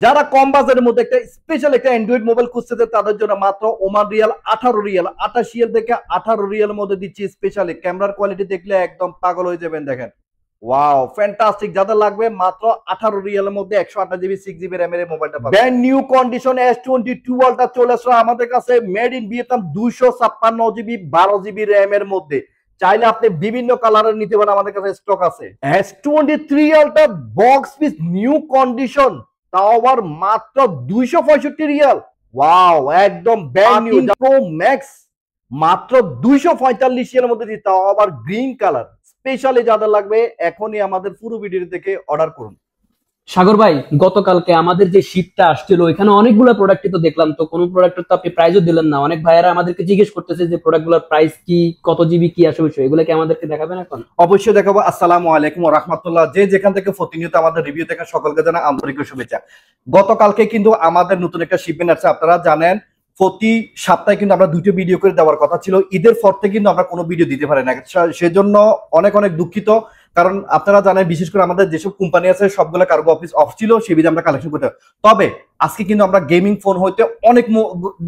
যারা কম বাজারের মধ্যে একটা স্পেশাল একটা অ্যান্ড্রয়েড মোবাইল খুঁজতেছে তাদের জন্য মাত্র ওমান রিয়াল 18 রিয়াল 28 থেকে 18 রিয়ালের মধ্যে দিচ্ছি স্পেশালি। ক্যামেরার কোয়ালিটি দেখলে একদম পাগল হয়ে যাবেন। দেখেন, ওয়াও ফ্যান্টাস্টিক। যাদের লাগবে মাত্র 18 রিয়ালের মধ্যে 128 জিবি 6 জিবি র্যামের এই মোবাইলটা পাবেন। Brand new condition S22 ultra চলে আসলো আমাদের কাছে, made in Vietnam, 256 GB 12 GB র্যামের মধ্যে। চাইলে আপনি বিভিন্ন কালারের নিতে পারেন, আমাদের কাছে স্টক আছে। S23 ultra box piece new condition, তাও আবার মাত্র 265 রিয়াল। ওয়াও, একদম ব্র্যান্ড নিউ প্রো ম্যাক্স মাত্র 245 রিয়ালের মধ্যে দিই, তাও আবার গ্রিন কালার। স্পেশালি যাদের লাগবে এখনই আমাদের পুরো ভিডিও থেকে অর্ডার করুন। সাগর ভাই, গতকালকে আমাদের যে শীটটা আসছিল এখানে অনেকগুলো প্রোডাক্টই তো দেখলাম, তো কোন প্রোডাক্টের তো আপনি প্রাইসও দিলেন না। অনেক ভাইয়েরা আমাদেরকে জিজ্ঞেস করতেছে যে প্রোডাক্টগুলোর প্রাইস কি, কত জিবি কি আসে বিষয়, এগুলো কি আমাদেরকে দেখাবেন এখন? অবশ্যই দেখাবো। আসসালামু আলাইকুম ওয়া রাহমাতুল্লাহ। যে যেখান থেকে প্রতিনিয়ত আমাদের রিভিউ দেখে সকলকে জানাই আন্তরিক শুভেচ্ছা। গতকালকে কিন্তু আমাদের নতুন একটা শিপমেন্ট আছে, আপনারা জানেন প্রতি সপ্তাহে কিন্তু আমরা দুটো ভিডিও করে দেওয়ার কথা ছিল। ঈদের পর থেকে কিন্তু আমরা কোনো ভিডিও দিতে পারি না, সেজন্য অনেক অনেক দুঃখিত। কারণ আপনারা জানেন বিশেষ করে আমাদের যেসব কোম্পানি আছে সবগুলো কার্গো অফিস অফ ছিল, সেই বিধে আমরা কালেকশন করতে। তবে আজকে কিন্তু আমরা গেমিং ফোন হইতে অনেক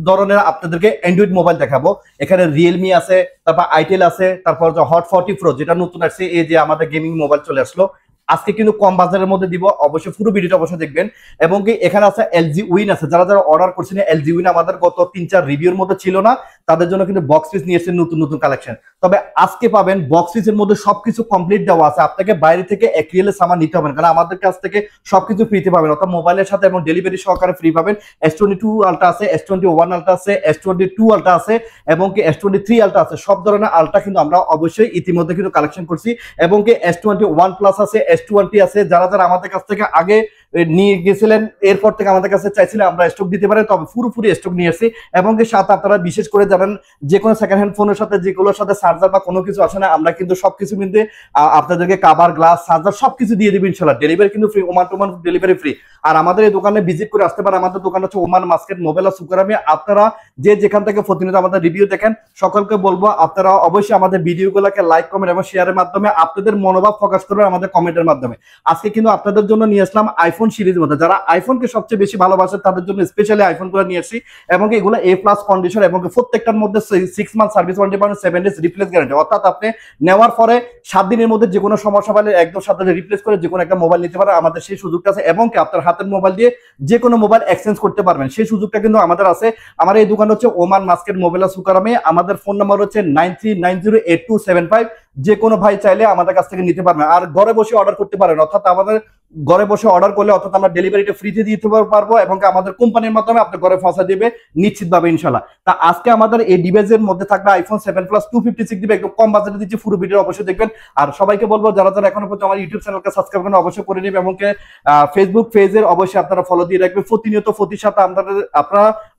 ধরনের আপনাদেরকে অ্যান্ড্রয়েড মোবাইল দেখাবো। এখানে রিয়েলমি আছে, তারপর আইটেল আছে, তারপর হট 40 প্রো যেটা নতুন আসছে, এই যে আমাদের গেমিং মোবাইল চলে আসলো। আজকে কিন্তু কম বাজারের মধ্যে দিব, অবশ্যই পুরো ভিডিওটা অবশ্যই দেখবেন। এবং কি এখানে আছে এলজি উইন আছে, যারা যারা অর্ডার করছেন এলজি উইন আমাদের গত 3-4 রিভিউর মধ্যে ছিল না, তাদের জন্য কিন্তু বক্স পিস নিয়ে এসেছে নতুন নতুন কালেকশন। তবে আজকে পাবেন বক্স পিসের মধ্যে সবকিছু কমপ্লিট দেওয়া আছে, আপনাকে বাইরে থেকে এক রিয়েলের সামান নিতে হবে না, কারণ আমাদের কাছ থেকে সবকিছু ফ্রিতে পাবেন, অর্থাৎ মোবাইলের সাথে এবং ডেলিভারি সহকারে ফ্রি পাবেন। S22 আলট্রা আছে, S21 আলট্রা আছে, S22 আলট্রা আছে এবং কি S23 আলট্রা আছে। সব ধরনের আলট্রা কিন্তু আমরা অবশ্যই ইতিমধ্যে কিন্তু কালেকশন করছি। এবং কি S21 প্লাস আছে, S20 আছে। যারা যারা আমাদের কাছ থেকে আগে নিয়ে গেছিলেন, এরপর থেকে আমাদের কাছে চাইছিলেন আমরা স্টক দিতে পারি, তবে পুরোপুরি স্টক নিয়ে এসেছি। এবং কি সাথে আপনারা বিশেষ করে জানেন যে কোনো সেকেন্ড হ্যান্ড ফোনের সাথে যেগুলোর সাথে চার্জার বা কোনো কিছু আসে না, আমরা কিন্তু সবকিছু কিন্তু আপনাদেরকে কাভার, গ্লাস, চার্জার সবকিছু দিয়ে দিবি ইনশাল্লাহ। ডেলিভারি কিন্তু ফ্রি, ওমান টোমান ডেলিভারি ফ্রি। আর আমাদের এই দোকানে ভিজিট করে আসতে পারেন। আমাদের দোকান হচ্ছে ওমান মার্কেট মোবাইল আর সুকারামি। আপনারা যে যেখান থেকে প্রতিনিয়ত আমাদের রিভিউ দেখেন, সকলকে বলবো আপনারা অবশ্যই আমাদের ভিডিওগুলোকে লাইক, কমেন্ট এবং শেয়ারের মাধ্যমে আপনাদের মনোভাব প্রকাশ করবেন আমাদের কমেন্টের মাধ্যমে। আজকে কিন্তু আপনাদের জন্য নিয়ে আসলাম আইফোন সিরিজ মধ্যে, যারা আইফোনকে সবচেয়ে বেশি ভালোবাসে তাদের জন্য স্পেশালি আইফোনগুলো নিয়ে আসছি। এবং এগুলো A+ কন্ডিশন এবং প্রত্যেকটার মধ্যে 6 মান্থ সার্ভিস ওয়ারেন্টি পাবেন, 7 ডেজ রিপ্লেস গ্যারান্টি। অর্থাৎ আপনি নেওয়ার পরে 7 দিনের মধ্যে যে কোনো সমস্যা পালে একদম সাথে রিপ্লেস করে যে কোনো একটা মোবাইল নিতে পারেন, আমাদের সেই সুযোগটা আছে। এবং আপনার হাতের মোবাইল দিয়ে যে কোনো মোবাইল এক্সচেঞ্জ করতে পারবেন, সেই সুযোগটা কিন্তু আমাদের আছে। আমার এই দোকান হচ্ছে ওমান মার্কেট মোবাইল আর সুকারামে। আমাদের ফোন নাম্বার হচ্ছে 93908275। যে কোনো ভাই চাইলে আমাদের কাছ থেকে নিতে পারবেন, আর ঘরে বসে অর্ডার করতে পারেন। অর্থাৎ আমাদের ঘরে বসে অর্ডার করলে অর্থাৎ আমরা ডেলিভারিটা ফ্রিতে দিতে পারবো এবং আমাদের কোম্পানির মাধ্যমে আপনার ঘরে পৌঁছা দেবে নিশ্চিতভাবে ইনশাল্লাহ। তা আজকে আমাদের এই ডিভাইসের মধ্যে থাকবে আইফোন 7 প্লাস 256 জিবি, একদম কম বাজেটে দিচ্ছি। পুরো ভিডিও অবশ্যই দেখবেন। আর সবাইকে বলবো যারা যারা এখনো পর্যন্ত আমার ইউটিউব চ্যানেলকে সাবস্ক্রাইব করেন অবশ্যই করে নেবেন, এবং ফেসবুক পেজের অবশ্যই আপনারা ফলো দিয়ে রাখবেন। প্রতিনিয়ত প্রতি সপ্তাহে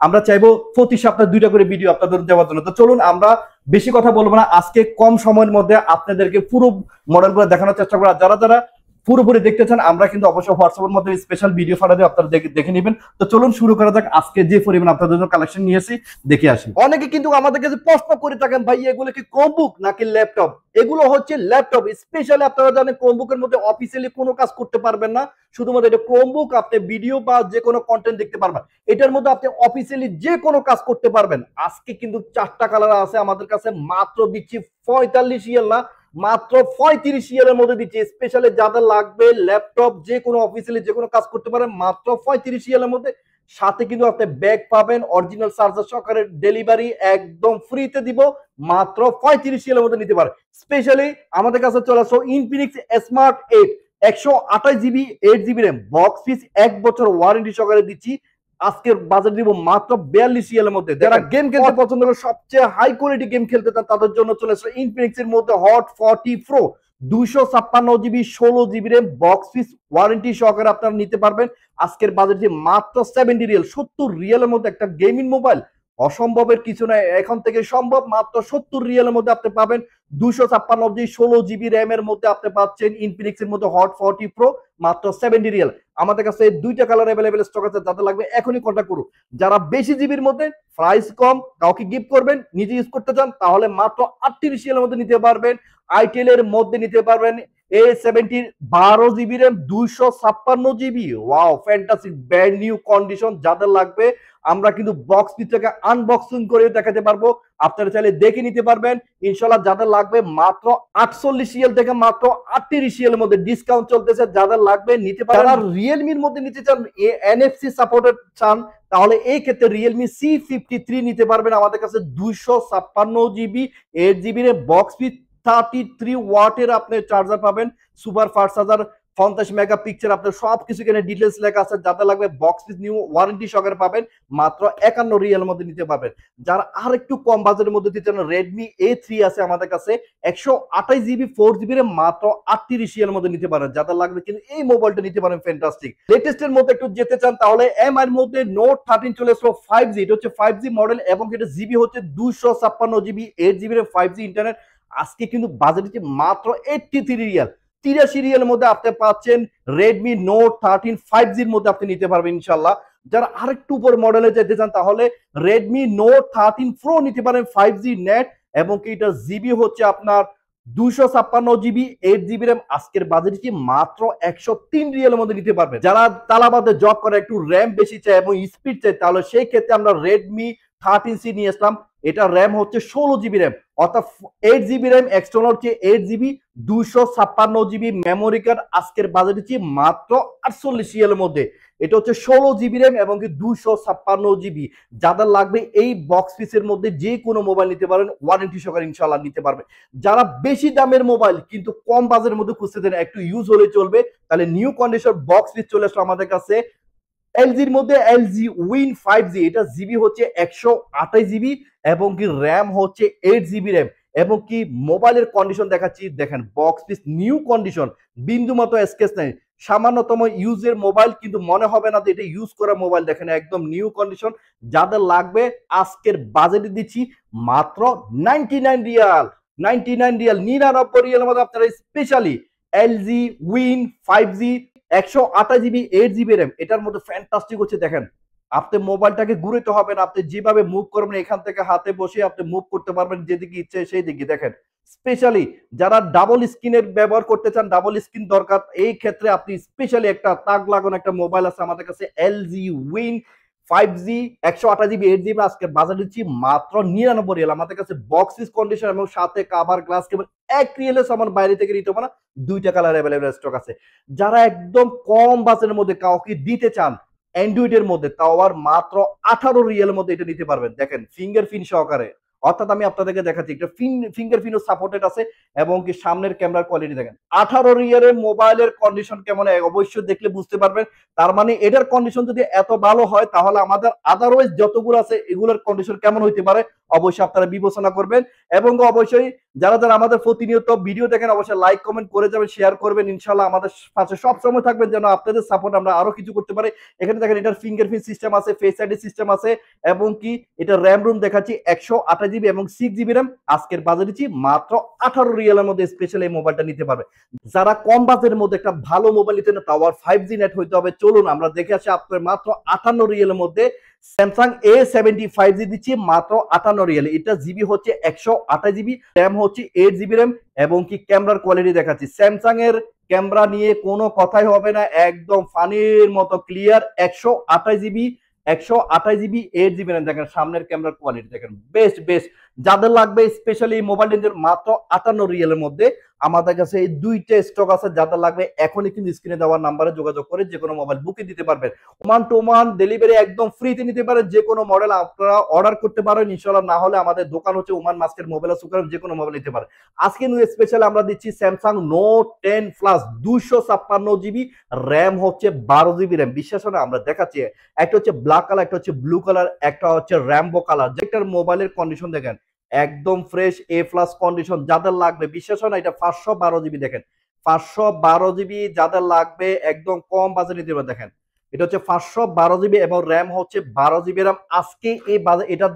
আমরা চাইবো প্রতি সপ্তাহে 2টা করে ভিডিও আপনাদের দেওয়ার জন্য। তো চলুন আমরা বেশি কথা বলবো না, আজকে কম সময়ের মধ্যে আপনাদেরকে পুরো মডেলগুলো দেখানোর চেষ্টা করা। যারা যারা পুরোপুরি দেখতে চান আমরা কিন্তু অবশ্যই হোয়াটসঅ্যাপের মধ্যে স্পেশাল ভিডিও ফাটা দিয়ে আপনারা দেখে নেবেন। তো চলুন শুরু করা যাক। আজকে যে পরিমাণ আপনাদের জন্য কালেকশন নিয়েছি দেখে আসি। অনেকে কিন্তু আমাদের কাছে প্রশ্ন করে থাকেন, ভাই এগুলো কি ক্রোমবুক নাকি ল্যাপটপ? এগুলো হচ্ছে ল্যাপটপ। স্পেশালি আপনারা জানেন ক্রোমবুকের মধ্যে অফিসিয়ালি কোনো কাজ করতে পারবেন না, শুধুমাত্র এটা ক্রোমবুক। আপনি ভিডিও বা যে কোনো কন্টেন্ট দেখতে পারবেন, এটার মধ্যে আপনি অফিসিয়ালি যে কোনো কাজ করতে পারবেন। আজকে কিন্তু 4টা কালার আছে আমাদের কাছে, মাত্র দিচ্ছি 45 রিয়াল না, মাত্র 35 রিয়ালের মধ্যে দিচ্ছি। স্পেশালি যাদের লাগবে ল্যাপটপ যে কোনো অফিসিয়ালি যে কোনো কাজ করতে পারেন, মাত্র 35 রিয়ালের মধ্যে। সাথে কিন্তু আপনি ব্যাগ পাবেন, অরিজিনাল চার্জার সহকারে ডেলিভারি একদম ফ্রিতে দিব, মাত্র 35 রিয়ালের মধ্যে নিতে পারেন। স্পেশালি আমাদের কাছে চলে আসো Infinix smart 8 128 GB 8 GB RAM box piece 1 বছর ওয়ারেন্টি সহকারে দিচ্ছি। আজকের বাজার দিব মাত্র 42 রিয়ালের মধ্যে। যারা গেম খেলতে পছন্দ করে, সবচেয়ে হাই কোয়ালিটি গেম খেলতে চান, তাদের জন্য চলে আসলে ইনফিনিক্স এর মধ্যে hot 40 pro 256 GB 16 GB RAM box piece warranty সহকারে আপনারা নিতে পারবেন। আজকের বাজার দিয়ে মাত্র 70 রিয়াল, 70 রিয়ালের মধ্যে একটা গেমিং মোবাইল অসম্ভবের কিছু নাই, এখন থেকে সম্ভব। মাত্র 70 রিয়ালের মধ্যে আপনি পাবেন 256 16 জিবি র্যামের মধ্যে আপনি পাচ্ছেন ইনফিনিক্স এর মধ্যে হট 40 প্রো মাত্র 70 রিয়াল। আমাদের কাছে 2টা কালার अवेलेबल স্টক আছে, যাদের লাগবে এখনই কন্টাক্ট করুন। যারা বেশি জিবির মধ্যে প্রাইস কম, কাউকে গিফট করবেন, নিজে ইউজ করতে চান, তাহলে মাত্র 38 রিয়ালের মধ্যে নিতে পারবেন। আইটেল এর মধ্যে নিতে পারবেন A70 12 GB RAM 256 GB। Wow, fantastic, brand new condition. যাদের লাগবে আমরা কিন্তু বক্স পিস থেকে আনবক্সিং করে দেখাতে পারবো, আপনারা চাইলে দেখে নিতে পারবেন ইনশাআল্লাহ। যাদের লাগবে মাত্র 48 রিয়াল থেকে মাত্র 38 রিয়ালের মধ্যে ডিসকাউন্ট চলতেছে, যাদের লাগবে নিতে পারেন। যারা রিয়েলমির মধ্যে নিতে চান, NFC সাপোর্টেড চান, তাহলে এই ক্ষেত্রে রিয়েলমি C53 নিতে পারবেন আমাদের কাছে। 256 GB 8 GB রে বক্স পিস, 33 ওয়াটের আপনি চার্জার পাবেন, সুপার ফাস্ট চার্জার, 50 মেগাপিক্সেল, আপনার সবকিছু এখানে ডিটেলস লেখা আছে। যাদের লাগবে বক্স পিস নিউ ওয়ারেন্টি সহকারে পাবেন, মাত্র 51 রিয়ালের মধ্যে নিতে পারবেন। যারা আর একটু কম বাজেটের মধ্যে দিতে চান, রেডমি A3 আছে আমাদের কাছে 128 GB 4 GB রে মাত্র 38 রিয়ালের মধ্যে নিতে পারেন। যাদের লাগবে কিন্তু এই মোবাইলটা নিতে পারেন, ফ্যান্টাস্টিক। লেটেস্টের মধ্যে একটু যেতে চান তাহলে MI এর মধ্যে নোট 13 চলে এসেছে 5G, এটা হচ্ছে 5G মডেল এবং এটা জিবি হচ্ছে 256 GB 8 GB রে 5G ইন্টারনেট। আজকে কিন্তু বাজেট হচ্ছে মাত্র 83 রিয়াল, 83 রিয়ালের মধ্যে আপনি পাচ্ছেন রেডমি নোট 13 5G এর মধ্যে আপনি নিতে পারবেন ইনশাআল্লাহ। যারা আরেকটু উপর মডেলে যেতে চান তাহলে রেডমি নোট 13 প্রো নিতে পারেন 5G নেট এবং কি এটা জিবি হচ্ছে আপনার 256 GB 8 GB র্যাম। আজকের বাজেট কি মাত্র 103 রিয়ালের মধ্যে নিতে পারবেন। যারা তালাবাদে জব করে একটু র্যাম বেশি চায় এবং স্পিড চায়, তাহলে সেই ক্ষেত্রে আমরা রেডমি 13C নিয়ে আসলাম। এটা র্যাম হচ্ছে 16 GB র্যাম, অর্থাৎ 8 GB র্যাম, এক্সটার্নাল হচ্ছে 8 GB, 256 GB মেমোরি কার্ড। আজকের বাজেট হচ্ছে মাত্র 48 রিয়ালের মধ্যে। এটা হচ্ছে 16 GB র্যাম এবং কি 256 GB। যাদের লাগবে এই বক্স পিসের মধ্যে যে কোনো মোবাইল নিতে পারেন, ওয়ারেন্টি সহকারে ইনশাআল্লাহ নিতে পারবে। যারা বেশি দামের মোবাইল কিন্তু কম বাজেটের মধ্যে খুঁজতেছেন, একটু ইউজ হলে চলবে, তাহলে নিউ কন্ডিশন বক্স পিস চলে আসলো আমাদের কাছে। এলজির মধ্যে LG Win 5G, এটা জিবি হচ্ছে 128 GB এবং কি র্যাম হচ্ছে 8 GB র্যাম এবং কি মোবাইলের কন্ডিশন দেখাচ্ছি, দেখেন বক্স পিস নিউ কন্ডিশন, বিন্দু মতো স্কেচ নাই, সামান্যতম ইউজের মোবাইল কিন্তু মনে হবে না যে এটা ইউজ করা মোবাইল। দেখেন একদম নিউ কন্ডিশন। যাদের লাগবে আজকের বাজেটে দিচ্ছি মাত্র 99 রিয়াল, 99 রিয়ালের মধ্যে আপনারা specially LG Win 5G 128 GB 8 GB RAM, এটার মধ্যে ফ্যান্টাস্টিক হচ্ছে। দেখেন আপনি মোবাইলটাকে ঘুরাতে হবে না, আপনি যেভাবে মুভ করবেন এখান থেকে হাতে বসে আপনি মুভ করতে পারবেন যেদিকে ইচ্ছে সেই দিকে। দেখেন স্পেশালি যারা ডাবল স্ক্রিনের ব্যবহার করতে চান, ডাবল স্ক্রিন দরকার, এই ক্ষেত্রে আপনি স্পেশালি একটা তাক লাগানো একটা মোবাইল আছে আমাদের কাছে, LG Win 5G 128 GB 8 GB। আজকে বাজার দিচ্ছি মাত্র 99 রিয়াল। আমাদের কাছে বক্সিস কন্ডিশন এবং সাথে কাভার গ্লাস কেবল 1 রিয়ালে সামান বাইরে থেকে নিতে হবে না, 2টা কালার অ্যাভেলেবল স্টক আছে। যারা একদম কম বাজেটের মধ্যে কাউকে দিতে চান অ্যান্ড্রয়েডের মধ্যে, তাও আর মাত্র 18 রিয়ালের মধ্যে এটা নিতে পারবেন। দেখেন ফিঙ্গারপ্রিন্ট সহকারে, অর্থাৎ আমি আপনাদেরকে দেখাচ্ছি একটা ফিঙ্গারপ্রিন্টও সাপোর্টেড আছে এবং কি সামনের ক্যামেরার কোয়ালিটি দেখেন। 18 রিয়ালের মোবাইলের কন্ডিশন কেমন অবশ্যই দেখলে বুঝতে পারবেন। তার মানে এটার কন্ডিশন যদি এত ভালো হয় তাহলে আমাদের আদারওয়াইজ যতগুলো আছে এগুলোর কন্ডিশন কেমন হইতে পারে অবশ্যই আপনারা বিবেচনা করবেন। এবং অবশ্যই যারা যারা আমাদের প্রতিনিয়ত ভিডিও দেখেন অবশ্যই লাইক কমেন্ট করে যাবেন, শেয়ার করবেন। ইনশাআল্লাহ আমাদের পাশে সব সময় থাকবেন যেন আপনাদের সাপোর্ট আমরা আরো কিছু করতে পারি। এখানে দেখেন এটার ফিঙ্গারপ্রিন্ট সিস্টেম আছে, ফেস আইডি সিস্টেম আছে এবং কি এটা র্যাম রুম দেখাচ্ছি 128 GB এবং 6 GB র্যাম। আজকের বাজার দিচ্ছি মাত্র 18 রিয়ালের মধ্যে স্পেশাল এই মোবাইলটা নিতে পারবে। যারা কম বাজেটের মধ্যে একটা ভালো মোবাইল নিতে না, তাও আর 5G নেট হইতে হবে, চলুন আমরা দেখে আসি আপনার মাত্র 58 রিয়ালের মধ্যে স্যামসাং A70 5G দিচ্ছি মাত্র 58 রিয়াল। এটা জিবি হচ্ছে 128 GB, র্যাম হচ্ছে 8 GB র্যাম এবং কি ক্যামেরার কোয়ালিটি দেখাচ্ছি। স্যামসাং এর ক্যামেরা নিয়ে কোনো কথাই হবে না, একদম ফানির মতো ক্লিয়ার। 128 GB 8 GB র্যাম, দেখেন সামনের ক্যামেরার কোয়ালিটি দেখেন, বেস্ট বেস্ট। যাদের লাগবে স্পেশালি মোবাইল রেঞ্জের মাত্র 58 রিয়ালের মধ্যে আমাদের কাছে এই দুইটা স্টক আছে। যাদের লাগবে এখনই কিন্তু স্ক্রিনে দেওয়ার নাম্বারে যোগাযোগ করে যে কোনো মোবাইল বুকিং দিতে পারবেন। ওমান টু ওমান ডেলিভারি একদম ফ্রিতে নিতে পারেন, যে কোনো মডেল আপনারা অর্ডার করতে পারেন ইনশাআল্লাহ। না হলে আমাদের দোকান হচ্ছে ওমান মাস্কের মোবাইল সুকার, যে কোনো মোবাইল নিতে পারেন। আজকে নিউ স্পেশাল আমরা দিচ্ছি Samsung note 10 plus 256 GB, RAM হচ্ছে 12 GB র্যাম। বিশ্বাস না আমরা দেখাচ্ছি, একটা হচ্ছে ব্ল্যাক কালার, একটা হচ্ছে ব্লু কালার, একটা হচ্ছে র্যাম্বো কালার। যেটার মোবাইলের কন্ডিশন দেখেন একদম ফ্রেশ A+ কন্ডিশন। যাদের লাগবে বিশ্বাস হয় না, এটা 512 GB দেখেন, 512 GB যাদের লাগবে একদম কম বাজেটে নিতে পারবেন। দেখেন এটা হচ্ছে 512 GB এবং র্যাম হচ্ছে 12 GB র্যাম। আজকে এই এটার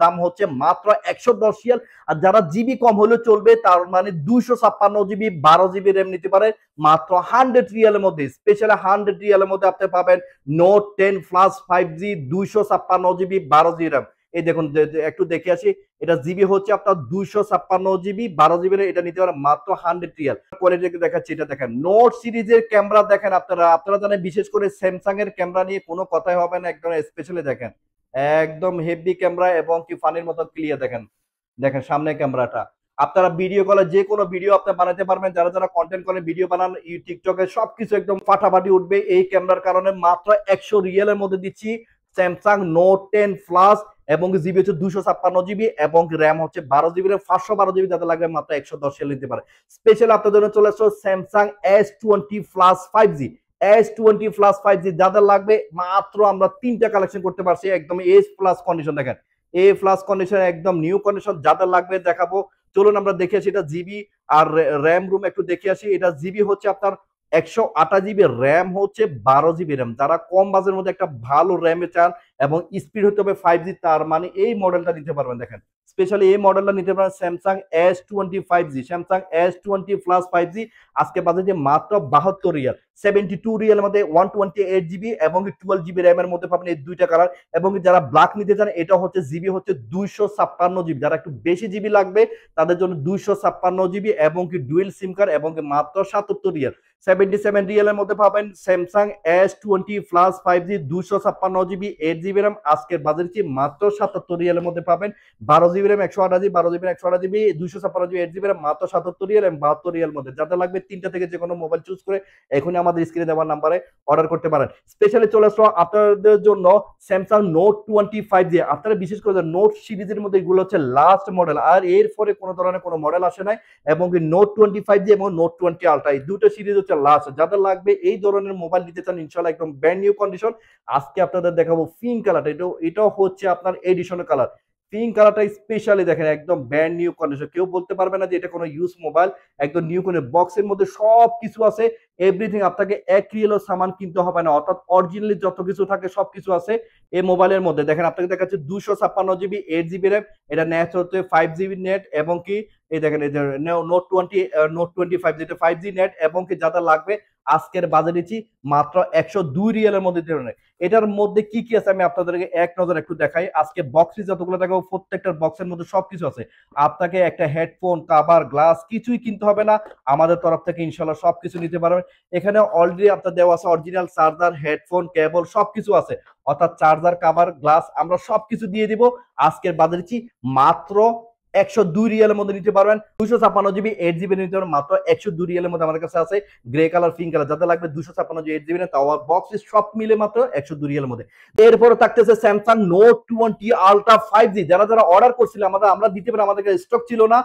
দাম হচ্ছে মাত্র 110 রিয়াল। আর যারা জিবি কম হলেও চলবে, তার মানে 256 GB 12 GB র্যাম নিতে পারে মাত্র 100 রিয়ালের মধ্যে। স্পেশাল 100 রিয়ালের মধ্যে আপনি পাবেন note 10 plus 5G 256 GB 12 GB RAM. এই দেখুন একটু দেখে আসি, এটা জিবি হচ্ছে আপনার 256 জিবি, 12 জিবি, এটা নিতে পারেন মাত্র 100 রিয়াল। কোয়ালিটি দেখাচ্ছি, এটা দেখেন নোট সিরিজের ক্যামেরা দেখেন, আপনারা জানেন বিশেষ করে স্যামসাং এর ক্যামেরা নিয়ে কোনো কথাই হবে না, একদম স্পেশালি দেখেন একদম হেভি ক্যামেরা এবং কি ফানির মতো ক্লিয়ার। দেখেন দেখেন সামনে ক্যামেরাটা, আপনারা ভিডিও কলে যে কোনো ভিডিও আপনি বানাতে পারবেন, যারা যারা কন্টেন্ট করে ভিডিও বানান টিকটকে সবকিছু একদম ফাটাফাটি উঠবে এই ক্যামেরার কারণে। মাত্র 100 রিয়ালের মধ্যে দিচ্ছি স্যামসাং নোট 10 প্লাস, এবং জিবি হচ্ছে 256 জিবি, এবং র্যাম হচ্ছে 12 জিবি, 512 জিবি, যাতে লাগবে মাত্র 110 রিয়াল নিতে পারে। স্পেশাল আপনাদের জন্য চলে আসছে Samsung S20 plus 5G, S20 plus 5G যাদের লাগবে মাত্র আমরা 3টা কালেকশন করতে পারছি, একদম এস প্লাস কন্ডিশন। দেখেন এ প্লাস কন্ডিশন, একদম নিউ কন্ডিশন, যাদের লাগবে দেখাবো। চলুন আমরা দেখে আসি এটা জিবি আর র্যাম রুম একটু দেখে আসি। এটা জিবি হচ্ছে আপনার 128 জিবি, র্যাম হচ্ছে 12 জিবি র্যাম। যারা কম বাজেটের মধ্যে একটা ভালো র্যামে চান এবং স্পিড হতে হবে 5G, তার মানে এই মডেলটা নিতে পারবেন। দেখেন স্পেশালি এই মডেলটা নিতে পারেন Samsung S20 5G, Samsung S20 plus 5G। আজকে বাজেটে মাত্র 72 রিয়াল, 72 রিয়ালের মধ্যে 128 জিবি এবং 12 জিবি র্যামের মধ্যে পাবেন এই দুইটা কালার। এবং যারা ব্ল্যাক নিতে চান, এটা হচ্ছে জিবি হচ্ছে 256 জিবি, যারা একটু বেশি জিবি লাগবে তাদের জন্য 256 জিবি এবং কি ডুয়েল সিম কার্ড, এবং কি মাত্র 77 রিয়াল। 77 রিয়ালের মধ্যে পাবেন Samsung S20 plus 5G, 256 GB, 8 GB RAM. আজকের বাজারে মাত্র 77 রিয়ালের মধ্যে পাবেন 12 GB RAM, 128 GB, 12 GB, 128 GB, 256 GB, 8 GB RAM, মাত্র 77 রিয়াল এবং 72 রিয়াল মধ্যে। যাদের লাগবে তিনটা থেকে যে কোনো মোবাইল চুজ করে এখনই আমাদের স্ক্রিনে দেওয়ার নাম্বারে অর্ডার করতে পারেন। স্পেশালি চলে আসলো আপনাদের জন্য স্যামসাং নোট 20 5G। আপনারা বিশেষ করে নোট সিরিজের মধ্যে এগুলো হচ্ছে লাস্ট মডেল, আর এর পরে কোনো ধরনের কোনো মডেল আসে নাই, এবং নোট 20 5G এবং নোট 20 আলট্রা এই দুটো সিরিজ হচ্ছে লাস্ট। যাদের লাগবে এই ধরনের মোবাইল নিতে চান ইনশাআল্লাহ একদম ব্র্যান্ড নিউ কন্ডিশন। আজকে আপনাদের দেখাবো পিঙ্ক কালারটা, এটাও হচ্ছে আপনার এডিশনাল কালার। পিঙ্ক কালারটা স্পেশালি দেখেন একদম ব্র্যান্ড নিউ কন্ডিশন, কেউ বলতে পারবে না যে এটা কোনো ইউজ মোবাইল। একদম নিউ করে বক্সের মধ্যে সব কিছু আছে, এভরিথিং। আপনাকে এক রিয়েলও সামান কিনতে হবে না, অর্থাৎ অরিজিনালি যত কিছু থাকে সবকিছু আছে এই মোবাইলের মধ্যে। দেখেন আপনাকে দেখাচ্ছে 256 জিবি, 8 জিবি র্যাম, এটা নেট হচ্ছে 5 জিবি নেট, এবং কি এই দেখেন এই যে নোট 20 5G, 5G নেট, এবং কি যাদের লাগবে আজকের বাজেট দিচ্ছি মাত্র 102 রিয়ালের মধ্যে। এটার মধ্যে কি কি আছে আমি আপনাদেরকে এক নজর একটু দেখাই। আজকে বক্সে যতগুলো দেখাবো প্রত্যেকটার বক্সের মধ্যে সবকিছু আছে। আপনাকে একটা হেডফোন, কাভার, গ্লাস কিছুই কিনতে হবে না, আমাদের তরফ থেকে ইনশাল্লাহ সবকিছু নিতে পারবেন। এখানে অলরেডি আপনার দেওয়া আছে অরিজিনাল চার্জার, হেডফোন, কেবল সবকিছু আছে, অর্থাৎ চার্জার, কাভার, গ্লাস আমরা সবকিছু দিয়ে দিব। আজকের বাজারে দিচ্ছি মাত্র 102 রিয়ালের মধ্যে নিতে পারবেন। 256 জিবি, 8 জিবি নিতে পারবেন মাত্র 102 রিয়ালের মধ্যে। আমাদের কাছে আছে গ্রে কালার, পিঙ্ক কালার, যাদের লাগবে 256 জিবি, 8 জিবি না, তাও বক্স সব মিলে মাত্র 102 রিয়ালের মধ্যে। এরপরে থাকতেছে স্যামসাং নোট 20 আলট্রা 5G। যারা যারা অর্ডার করছিল আমরা দিতে পারি, আমাদের কাছে স্টক ছিল না।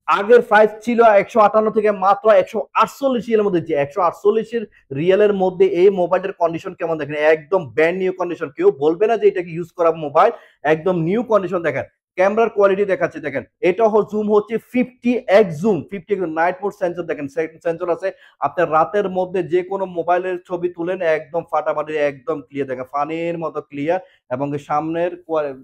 আগের প্রাইস ছিল 158 থেকে মাত্র 148 রিয়ালের মধ্যে দিচ্ছি। 148 রিয়ালের মধ্যে এই মোবাইলের কন্ডিশন কেমন দেখেন, একদম ব্র্যান্ড নিউ কন্ডিশন, কেউ বলবে না যে এটাকে ইউজ করা মোবাইল, একদম নিউ কন্ডিশন। দেখেন ক্যামেরার কোয়ালিটি দেখাচ্ছে, দেখেন এটা জুম হচ্ছে 50x zoom, 50x night mode sensor, দেখেন সেন্সর আছে। আপনার রাতের মধ্যে যে কোনো মোবাইলের ছবি তুলেন একদম ফাটাফাটি, একদম ক্লিয়ার, দেখেন ফানির মতো ক্লিয়ার, এবং সামনের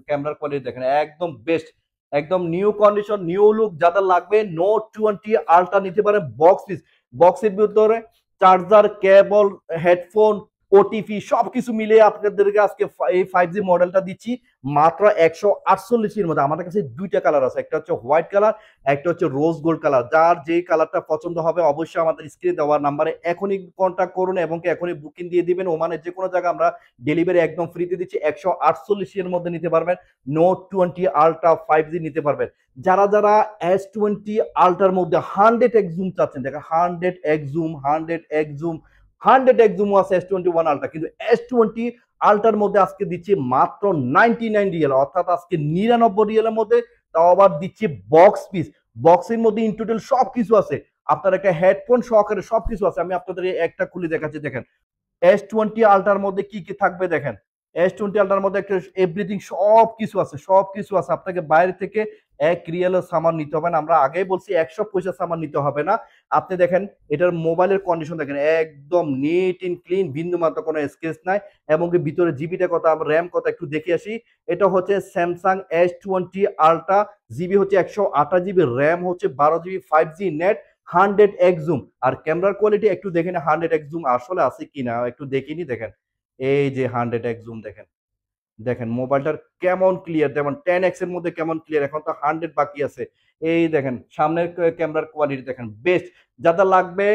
ক্যামেরার কোয়ালিটি দেখেন একদম বেস্ট, একদম নিউ কন্ডিশন, নিউ লুক। যাদের লাগবে নোট 20 আলট্রা নিতে পারেন বক্স পিস। বক্সের ভিতরে চার্জার, কেবল, হেডফোন, ওটিপি সবকিছু মিলে আপনাদেরকে আজকে এই 5G মডেলটা দিচ্ছি মাত্র 148 এর মধ্যে। আমাদের কাছে দুইটা কালার আছে, একটা হচ্ছে হোয়াইট কালার, একটা হচ্ছে রোজ গোল্ড কালার। যার যেই কালারটা পছন্দ হবে অবশ্যই আমাদের স্ক্রিনে দেওয়ার নাম্বারে এখনই কন্ট্যাক্ট করুন, এবং এখনই বুকিং দিয়ে দিবেন। ওমানের যে কোনো জায়গায় আমরা ডেলিভারি একদম ফ্রিতে দিচ্ছি। 148 এর মধ্যে নিতে পারবেন নোট 20 আলট্রা 5G নিতে পারবেন। যারা যারা S20 আলট্রার মধ্যে 100x জুম চাচ্ছেন, দেখেন 100x zoom, 100x zoom, 100x zoom আছে S21 আলট্রা, কিন্তু S20 আলট্রার মধ্যে আজকে দিচ্ছি মাত্র 99 রিয়াল, অর্থাৎ আজকে 99 রিয়ালের মধ্যে, তাও আবার দিচ্ছি বক্স পিস। বক্সের মধ্যে ইন টোটাল সবকিছু আছে, আপনার একটা হেডফোন সহকারে সবকিছু আছে। আমি আপনাদের একটা খুলে দেখাচ্ছি, দেখেন S20 আলট্রার মধ্যে কি কি থাকবে। দেখেন S20 আলট্রার মধ্যে একটা এভরিথিং সবকিছু আছে, সবকিছু আছে। আপনাকে বাইরে থেকে 1 রিয়ালের সামান নিতে হবে না, আমরা আগেই বলছি 100 পয়সা সামান নিতে হবে না। আপনি দেখেন এটার মোবাইলের কন্ডিশন দেখেন একদম নিট এন্ড ক্লিন, বিন্দু মাত্র কোনো স্কেচ নাই, এবং ভিতরে জিবিটা কত, র্যাম কত একটু দেখে আসি। এটা হচ্ছে স্যামসাং S20 আলট্রা, জিবি হচ্ছে 128 জিবি, র্যাম হচ্ছে 12 GB, 5G net, 100x zoom. আর ক্যামেরার কোয়ালিটি একটু দেখেন 100x জুম আসলে আছে কিনা একটু দেখিনি। দেখেন এই যে 100x জুম, দেখেন দেখেন মোবাইলটার কেমন ক্লিয়ার, যেমন 10x এর মধ্যে কেমন ক্লিয়ার, এখন তো 100 বাকি আছে। এই দেখেন সামনের ক্যামেরার কোয়ালিটি দেখেন বেস্ট। যাদের লাগবে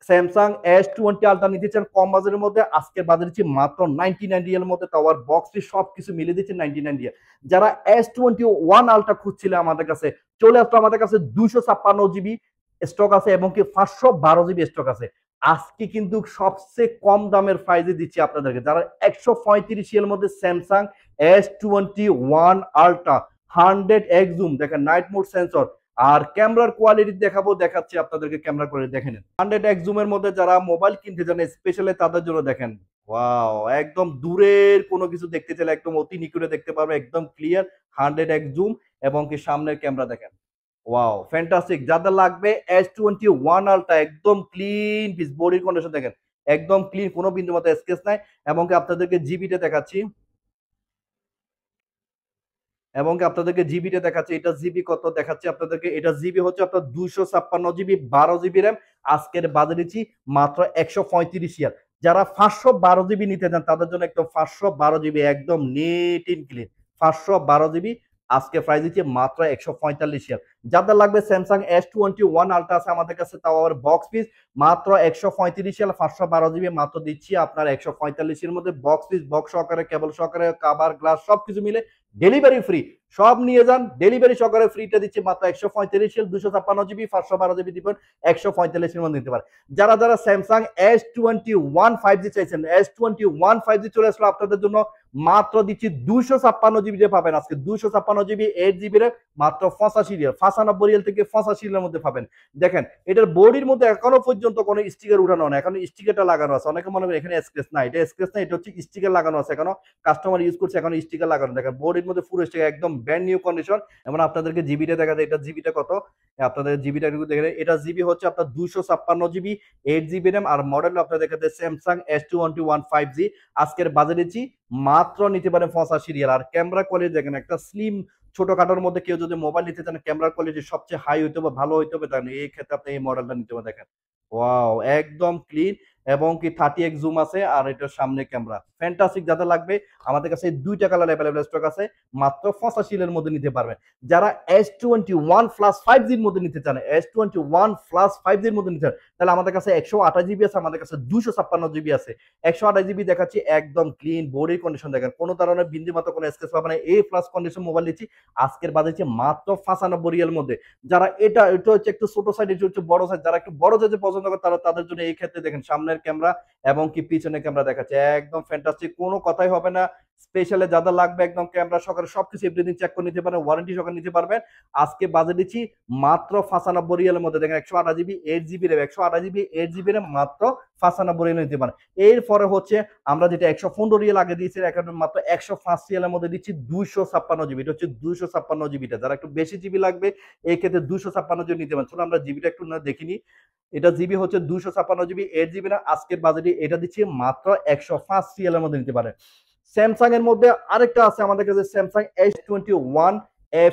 স্যামসাং S20 আলট্রা নিতে চান কম বাজারের মধ্যে, আজকে বাজারে দিচ্ছি মাত্র 99 রিয়াল মধ্যে, তাও আর বক্সটি সবকিছু মিলে দিচ্ছে 99 রিয়াল। যারা S21 আলট্রা খুঁজছিল আমাদের কাছে চলে আসলো, আমাদের কাছে 256 জিবি স্টক আছে এবং কি 512 জিবি স্টক আছে। আজকে কিন্তু সবচেয়ে কম দামের প্রাইজে দিচ্ছি আপনাদেরকে, যারা 135 এর মধ্যে Samsung S21 ultra 100x zoom দেখেন, নাইট মোড সেন্সর আর ক্যামেরার কোয়ালিটি দেখাচ্ছি আপনাদেরকে। ক্যামেরা কোয়ালিটি দেখেন 100x জুমের মধ্যে যারা মোবাইল কিনতে চান স্পেশালি তাদের জন্য দেখেন, ওয়াও একদম দূরের কোনো কিছু দেখতে চাইলে একদম অতি নিকটে দেখতে পারবে, একদম ক্লিয়ার 100x জুম এবং কি সামনের ক্যামেরা দেখেন, ওয়াও ফ্যান্টাস্টিক। যাদের লাগবে S21 আলট্রা একদম ক্লিন পিস, বডির কন্ডিশন দেখেন একদম ক্লিন, কোনো বিন্দু মতো স্কেচ নাই এবং কি আপনাদেরকে জিবিটা দেখাচ্ছি এটা জিবি কত দেখাচ্ছি আপনাদেরকে। এটা জিবি হচ্ছে আপনার 256 জিবি 12 জিবি র্যাম, আজকের বাজারে দিচ্ছি মাত্র 135 রিয়াল। যারা 512 জিবি নিতে চান তাদের জন্য একদম 512 জিবি একদম নিট ইন ক্লিন 512 জিবি, আজকে প্রাইস দিচ্ছি মাত্র 145 রিয়াল। যাদের লাগবে স্যামসাং S21 আলট্রা আছে আমাদের কাছে, তাও আবার বক্স পিস মাত্র 135 রিয়াল, 512 জিবি মাত্র দিচ্ছি আপনার 145 এর মধ্যে, বক্স পিস বক্স সহকারে কেবল সহকারে কভার গ্লাস সবকিছু মিলে ডেলিভারি ফ্রি, সব নিয়ে যান ডেলিভারি সহকারে ফ্রিটা দিচ্ছে মাত্র 135 256 জিবি 512 জিবি দিবেন 145 এর মধ্যে নিতে পারে। যারা যারা স্যামসাং S21 5G চাইছেন, S21 5G চলে আসলো আপনাদের জন্য, মাত্র দিচ্ছি 256 জিবি যে পাবেন আজকে 256 জিবি 8 জিবি রে মাত্র 85 রিয়াল, 95 রিয়াল থেকে 85 রিয়ালের মধ্যে পাবেন। দেখেন এটার বডির মধ্যে এখনো পর্যন্ত কোনো স্টিকার উঠানো না, এখন স্টিকারটা লাগানো আছে। অনেকে মনে করেন এখানে স্ক্র্যাচ না, এটা স্ক্র্যাচ না, এটা হচ্ছে স্টিকার লাগানো আছে, এখনো কাস্টমার ইউজ করছে, এখন স্টিকার লাগানো। দেখেন বডির মধ্যে পুরো স্টিকার একদম ব্র্যান্ড নিউ কন্ডিশন। এবং আপনাদেরকে জিবিটা দেখা যায়, এটা জিবিটা কত আপনাদের জিবিটা একটু দেখেন, এটা জিবি হচ্ছে আপনার 256 জিবি 8 জিবি র্যাম আর মডেল আপনাদের দেখাতে স্যামসাং S21 5G, আজকের বাজারে দিচ্ছি মাত্র নিতে পারেন 85 রিয়াল। আর ক্যামেরা কোয়ালিটি দেখেন একটা স্লিম ছোটখাটোর মধ্যে কেউ যদি মোবাইল নিতে চান ক্যামেরা কোয়ালিটি সবচেয়ে হাই হইতে হবে, ভালো হইতে হবে, তাহলে এই ক্ষেত্রে আপনি এই মডেলটা নিতে হবে। দেখেন ওয়াও একদম ক্লিন এবং কি 30x জুম আছে আর এটার সামনে ক্যামেরা ফ্যান্টাস্টিক। যাদের লাগবে আমাদের কাছে দুইটা কালার অ্যাভেলেবল স্টক আছে, মাত্র 85 এর মধ্যে নিতে পারবেন। যারা S21 প্লাস 5G এর মধ্যে নিতে চান, S21 প্লাস 5G এর মধ্যে নিতে চান, তাহলে আমাদের কাছে 128 জিবি আছে, আমাদের কাছে 256 জিবি আছে। 128 জিবি দেখাচ্ছি একদম ক্লিন বডির কন্ডিশন দেখেন, কোনো ধরনের বিন্দু মাত্র কোনো স্কেচ পাবে না, A প্লাস কন্ডিশন মোবাইল দিচ্ছি আজকের বাজেছে মাত্র 95 রিয়াল মধ্যে। যারা এটা হচ্ছে একটু ছোট সাইজ, এটা হচ্ছে বড় সাইজ, যারা একটু বড় সাইজে পছন্দ করে তারা তাদের জন্য এই ক্ষেত্রে দেখেন সামনের ক্যামেরা এবং কি পিছনের ক্যামেরা দেখাচ্ছে একদম ফ্যান্টাস্টিক, কোনো কথাই হবে না। স্পেশালি যাদের লাগবে একদম ক্যামেরা সহকারে সবকিছু এভরিথিং চেক করে নিতে পারেন, ওয়ারেন্টি সহকারে নিতে পারবেন। আজকে বাজে দিচ্ছি মাত্র 95 রিয়ালের মধ্যে, দেখেন 128 GB 8 GB RAM 128 GB 8 GB RAM মাত্র 95 রিয়ালে নিতে পারেন। এরপরে হচ্ছে আমরা যেটা 115 রিয়াল আগে দিয়েছি এখন মাত্র 105 রিয়ালের মধ্যে দিচ্ছি 256 জিবি, এটা হচ্ছে 256 জিবিটা। যারা একটু বেশি জিবি লাগবে এই ক্ষেত্রে 256 জিবি নিতে পারেন। চলো আমরা জিবিটা একটু না দেখিনি, এটা জিবি হচ্ছে 256 জিবি 8 জিবি না, আজকের বাজেটে এটা দিচ্ছি মাত্র 105 রিয়ালের মধ্যে নিতে পারে। স্যামসাং এর মধ্যে আরেকটা আছে আমাদের কাছে স্যামসাং S21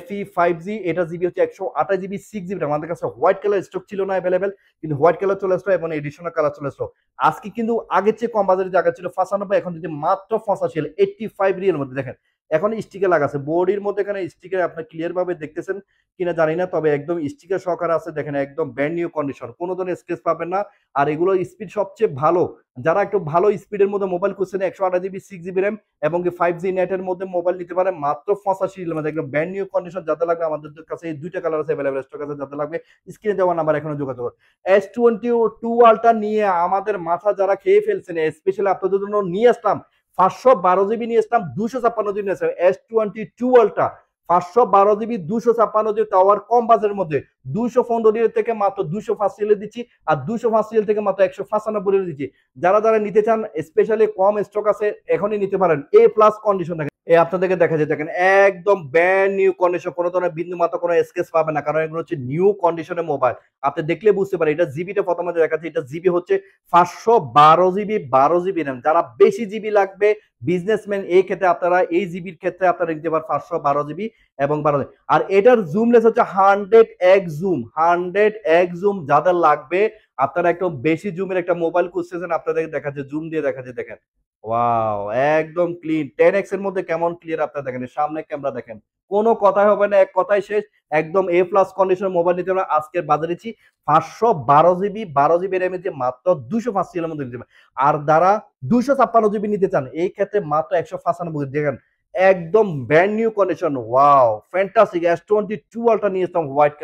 FE 5G, এটা জিবি হচ্ছে 128 জিবি 6 জিবি, আমাদের কাছে হোয়াইট কালার স্টক ছিল না অ্যাভেলেবেল, কিন্তু হোয়াইট কালার চলে আসলো এবং এডিশনাল কালার চলে আসলো। আজকে কিন্তু আগের চেয়ে কম বাজারে জায়গা ছিল 95, এখন যদি মাত্র 85 85 রিয়ালের মধ্যে দেখেন এখন স্টিকার লাগাছে বডির মধ্যে, এখানে স্টিকার আপনি ক্লিয়ার ভাবে দেখতেছেন কিনা জানি না, তবে একদম স্টিকার সহকারে আছে দেখেন, একদম ব্র্যান্ড নিউ কন্ডিশন, কোনো ধরনের স্ক্র্যাচ পাবেন না। আর এগুলো স্পিড সবচেয়ে ভালো, যারা একটু ভালো স্পিডের মধ্যে মোবাইল খুঁজছেন 128 জিবি 6 জিবি র্যাম এবং 5G নেটের মধ্যে মোবাইল নিতে পারে মাত্র 85 রিয়ালের মধ্যে, একদম ব্র্যান্ড নিউ কন্ডিশন। যাদের লাগবে আমাদের কাছে এই দুইটা কালার আছে অ্যাভেলেবল স্টক আছে, যাদের লাগবে স্ক্রিনে দেওয়া নাম্বার এখনো যোগাযোগ করুন। S22 আলট্রা নিয়ে আমাদের মাথা যারা খেয়ে ফেলছেন, স্পেশালি আপনাদের জন্য নিয়ে আসলাম 512 জিবি নিয়ে আসলাম 256 জিবি নিয়ে আসলাম S22 আলট্রা 512 জিবি 256 জিবি, টাওয়ার কম বাজারের মধ্যে 215 রিয়াল থেকে মাত্র 205 রিয়ালে দিচ্ছি আর 205 রিয়াল থেকে মাত্র 195 রিয়ালে দিচ্ছি। যারা যারা নিতে চান স্পেশালি কম স্টক আছে এখনই নিতে পারেন, A প্লাস কন্ডিশন থাকে। আপনাদেরকে দেখা যায় দেখেন একদম ব্র্যান্ড নিউ কন্ডিশন, কোনো ধরনের বিন্দু মাত্র কোনো স্কেচ পাবে না, কারণ এগুলো হচ্ছে নিউ কন্ডিশনের মোবাইল। আপনি দেখলে বুঝতে পারেন এটা জিবিটা প্রথমে দেখাচ্ছে, এটা জিবি হচ্ছে 512 জিবি 12 জিবি র্যাম। যারা বেশি জিবি লাগবে বিজনেসম্যান এই ক্ষেত্রে আপনারা এই জিবির ক্ষেত্রে আপনারা নিতে পারেন 512 জিবি এবং 12 আর এটার জুমলেস হচ্ছে 100x জুম যাদের লাগবে আপনারা একটু বেশি জুমের একটা মোবাইল খুঁজতেছেন আপনাদের দেখাচ্ছে জুম দিয়ে দেখাচ্ছে দেখেন ওয়াও একদম ক্লিন 10x এর মধ্যে কেমন ক্লিয়ার আপনারা দেখেন সামনে ক্যামেরা দেখেন কোনো কথাই হবে না এক কথাই শেষ একদম এ প্লাস কন্ডিশন মোবাইল নিতে আমরা আজকের বাজারে দিচ্ছি 512 জিবি 12 জিবি র্যাম দিয়ে মাত্র 205 মধ্যে নিতে পারেন আর যারা 256 জিবি নিতে চান এই ক্ষেত্রে মাত্র 195 দেখেন একদম brand new condition wow fantastic S22 ultra নিয়ে এসলাম হোয়াইট